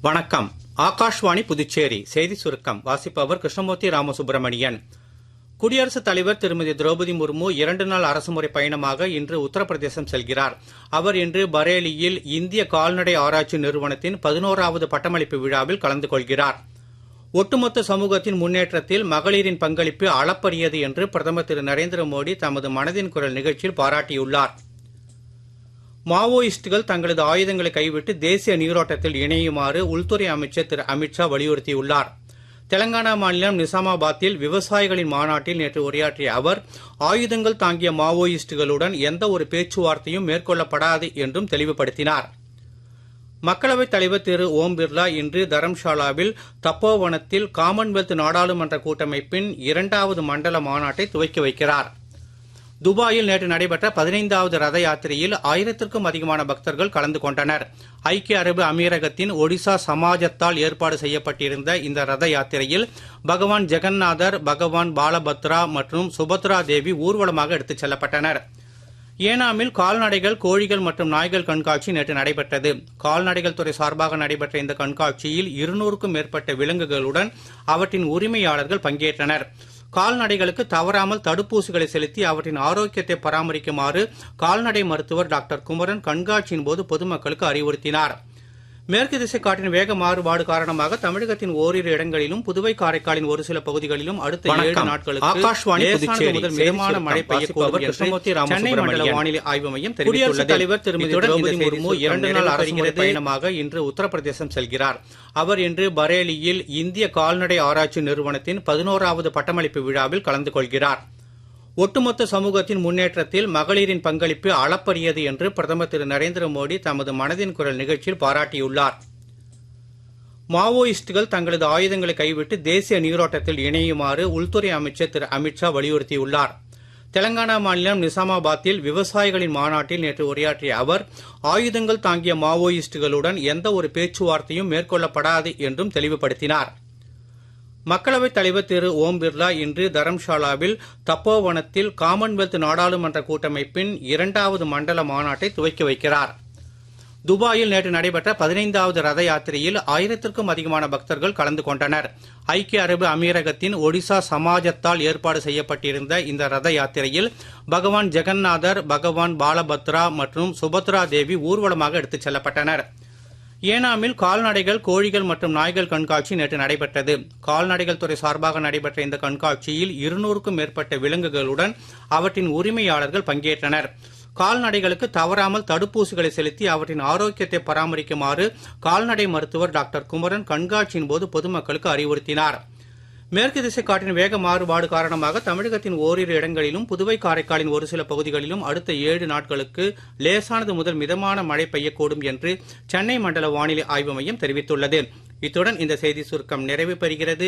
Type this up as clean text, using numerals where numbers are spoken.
வணக்கம். ஆகாஷ்வாணி புதுச்சேரி செய்தி சுருக்கம் வாசிப்பவர் கிருஷ்ணமூர்த்தி ராமசுப்பிரமணியன். குடியரசுத் தலைவர் திருமதி திரௌபதி முர்மு 2 நாள் அரசுமுறை பயணமாக இன்று உத்தரப்பிரதேசம் செல்கிறார். அவர் இன்று பரேலியில் இந்திய கால்நடை ஆராய்ச்சி நிறுவனத்தின் 11வது பட்டமளிப்பு விழாவில் கலந்து கொள்கிறார். ஒட்டுமொத்த சமூகத்தின் முன்னேற்றத்தில் மகளிரின் பங்களிப்பு அளப்பரியது என்று பிரதமர் திரு நரேந்திர மோடி தமது மனதின் குரல் நிகழ்ச்சியில் பாராட்டியுள்ளார். மாவோயிஸ்டுகள் தங்களது ஆயுதங்களை கைவிட்டு தேசிய நீரோட்டத்தில் இணையுமாறு உள்துறை அமைச்சர் திரு அமித்ஷா வலியுறுத்தியுள்ளார். தெலங்கானா மாநிலம் நிசாமாபாத்தில் விவசாயிகளின் மாநாட்டில் நேற்று உரையாற்றிய அவர், ஆயுதங்கள் தாங்கிய மாவோயிஸ்டுகளுடன் எந்த ஒரு பேச்சுவார்த்தையும் மேற்கொள்ளப்படாது என்றும் தெளிவுபடுத்தினார். மக்களவைத் தலைவர் திரு ஓம் பிர்லா இன்று தரம்ஷாலாவில் தப்போவனத்தில் காமன்வெல்த் நாடாளுமன்ற கூட்டமைப்பின் 2வது மண்டல மாநாட்டை துவக்கி வைக்கிறார். துபாயில் நேற்று நடைபெற்ற 15வது ரத யாத்திரையில் 1000க்கும் அதிகமான பக்தர்கள் கலந்து கொண்டனர். ஐக்கிய அரபு அமீரகத்தின் ஒடிசா சமாஜத்தால் ஏற்பாடு செய்யப்பட்டிருந்த இந்த ரத யாத்திரையில் பகவான் ஜெகந்நாதர், பகவான் பாலபத்ரா மற்றும் சுபத்ரா தேவி ஊர்வலமாக எடுத்துச் செல்லப்பட்டனர். ஏனாமில் கால்நடைகள், கோழிகள் மற்றும் நாய்கள் கண்காட்சி நேற்று நடைபெற்றது. கால்நடைகள் துறை சார்பாக நடைபெற்ற இந்த கண்காட்சியில் 200க்கும் மேற்பட்ட விலங்குகளுடன் அவற்றின் உரிமையாளர்கள் பங்கேற்றனர். கால்நடைகளுக்கு தவறாமல் தடுப்பூசிகளை செலுத்தி அவற்றின் ஆரோக்கியத்தை பராமரிக்குமாறு கால்நடை மருத்துவர் டாக்டர் குமரன் கண்காட்சியின் போது பொதுமக்களுக்கு அறிவுறுத்தினார். மேற்கு திசை காற்றின் வேக மாறுபாடு காரணமாக தமிழகத்தின் ஓரிரு இடங்களிலும், புதுவை காரைக்காலின் ஒரு சில பகுதிகளிலும் அடுத்த 7 நாட்களுக்கு லேசானது முதல் மிதமான மழை பெய்யக்கூடும் என்று சென்னை மண்டல வானிலை ஆய்வு மையம் தெரிவித்துள்ளது. குடியரசுத் தலைவர் திருமதி திரௌபதி முர்மு 2 நாள் அரசுமுறை பயணமாக இன்று உத்தரப்பிரதேசம் செல்கிறார். அவர் இன்று பரேலியில் இந்திய கால்நடை ஆராய்ச்சி நிறுவனத்தின் 11வது பட்டமளிப்பு விழாவில் கலந்து கொள்கிறார். ஒட்டுமொத்த சமூகத்தின் முன்னேற்றத்தில் மகளிரின் பங்களிப்பு அளப்பரியது என்று பிரதமர் திரு நரேந்திர மோடி தமது மனதின் குரல் நிகழ்ச்சியில் பாராட்டியுள்ளார். மாவோயிஸ்டுகள் தங்களது ஆயுதங்களை கைவிட்டு தேசிய நீரோட்டத்தில் இணையுமாறு உள்துறை அமைச்சர் திரு அமித்ஷா வலியுறுத்தியுள்ளார். தெலங்கானா மாநிலம் நிசாமாபாத்தில் விவசாயிகளின் மாநாட்டில் நேற்று உரையாற்றிய அவர், ஆயுதங்கள் தாங்கிய மாவோயிஸ்டுகளுடன் எந்த ஒரு பேச்சுவார்த்தையும் மேற்கொள்ளப்படாது என்றும் தெளிவுபடுத்தினார். மக்களவைத் தலைவர் திரு ஓம் பிர்லா இன்று தரம்ஷாலாவில் தப்போவனத்தில் காமன்வெல்த் நாடாளுமன்ற கூட்டமைப்பின் 2வது மண்டல மாநாட்டை துவக்கி வைக்கிறார். துபாயில் நேற்று நடைபெற்ற 15வது ரத யாத்திரையில் 1000க்கும் அதிகமான பக்தர்கள் கலந்து கொண்டனர். ஐக்கிய அரபு அமீரகத்தின் ஒடிசா சமாஜத்தால் ஏற்பாடு செய்யப்பட்டிருந்த இந்த ரத யாத்திரையில் பகவான் ஜெகந்நாதர், பகவான் பாலபத்ரா மற்றும் சுபத்ரா தேவி ஊர்வலமாக எடுத்துச் செல்லப்பட்டனர். ஏனாமில் கால்நடைகள், கோழிகள் மற்றும் நாய்கள் கண்காட்சி நேற்று நடைபெற்றது. கால்நடைகள் துறை சார்பாக நடைபெற்ற இந்த கண்காட்சியில் 200க்கும் மேற்பட்ட விலங்குகளுடன் அவற்றின் உரிமையாளர்கள் பங்கேற்றனர். கால்நடைகளுக்கு தவறாமல் தடுப்பூசிகளை செலுத்தி அவற்றின் ஆரோக்கியத்தை பராமரிக்குமாறு கால்நடை மருத்துவர் டாக்டர் குமரன் கண்காட்சியின் போது பொதுமக்களுக்கு அறிவுறுத்தினார். மேற்கு திசை காற்றின் வேக மாறுபாடு காரணமாக தமிழகத்தின் ஓரிரு இடங்களிலும், புதுவை காரைக்காலின் ஒரு சில பகுதிகளிலும் அடுத்த 7 நாட்களுக்கு லேசானது முதல் மிதமான மழை பெய்யக்கூடும் என்று சென்னை மண்டல வானிலை ஆய்வு மையம் தெரிவித்துள்ளது. இத்துடன் இந்த செய்தி சுருக்கம் நிறைவு பெறுகிறது.